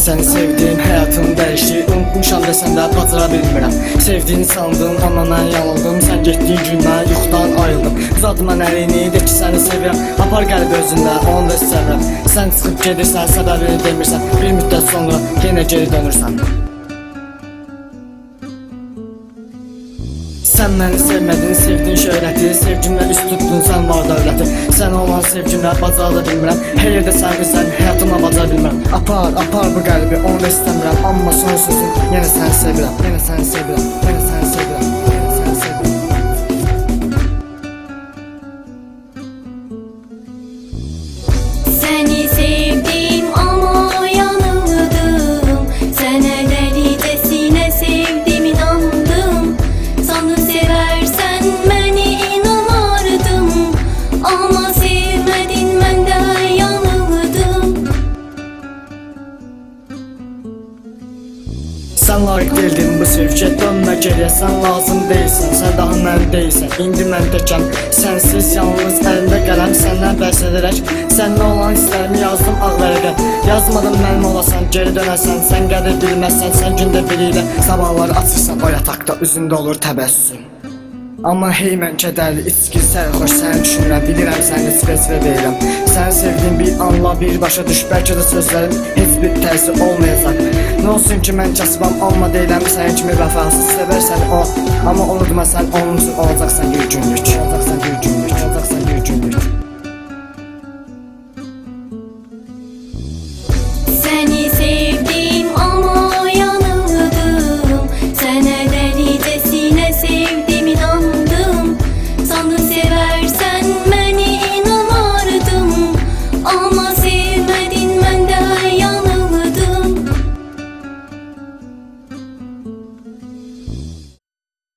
səni sevdim, həyatım dəyişdi. Unutmuşam desən də bacara bilmirəm. Sevdiyini sandım, amma mən yanıldım. Sən getdiyin gün mən yuxudan ayıldım. Uzat mən əlini, de ki səni sevirəm. Apar qəlbi özündə, onu da istəmirəm. Sən çıxıb gedirsən, səbəbini demirsən. Bir müddət sonra yenə geri dönürsən. Sən məni sevmədin, sevdin şöhrəti. Sevgimlə üst tutdun sən var dövləti. Sən olan sevgimlə bacara da bilmirəm. Hər yerdə sən həyatımla bacara bilmirəm. Apar bu qəlbi, onu da istəmirəm. Amma son sözüm, yenə səni sevirəm. Yenə səni sevirəm, yenə səni sevirəm, yenə səni sevirəm. Seni sevdim ama yanıldım. Sənə dəlicəsinə sevdim, inandım. Sanı seversen məni inanardım. Ama sevmedin, mən də yanıldım. Sən layiq deyildin bu sevgiyə, dönmə geriyə. Sən lazım deyilsən, sən daha mən deyilsən. İndi mən təkəm, sənsiz yalnız əlimdə qələm. Səndən bəhs edərək, səninlə olan hisslərimi yazdım ağ vərəqə. Yazmadım mənim olasan, geri dönəsən. Sən qədir bilməzsən, sən gündə biri ilə sabahları açırsan o yataqda, üzündə olur təbəssüm. Amma hey mən kədərli, içki, sərxoş, səni düşünürəm. Bilirəm səni spesifə verirəm. Səni sevdiyim bir anla, bir başa düş. Bəlkə də sözlərim heç bir təsir olmayacaq. Nə olsun ki mən kasıbam, alma deyiləm. Sənin kimi vəfasız sevərsən o. Amma unutma sən onun üçün olacaqsan bir günlük. Olacaqsan bir günlük, olacaqsan bir günlük. Seni sevdim ama yanıldım. Sənə dəlicəsinə sevdim, inandım. Sanı seversen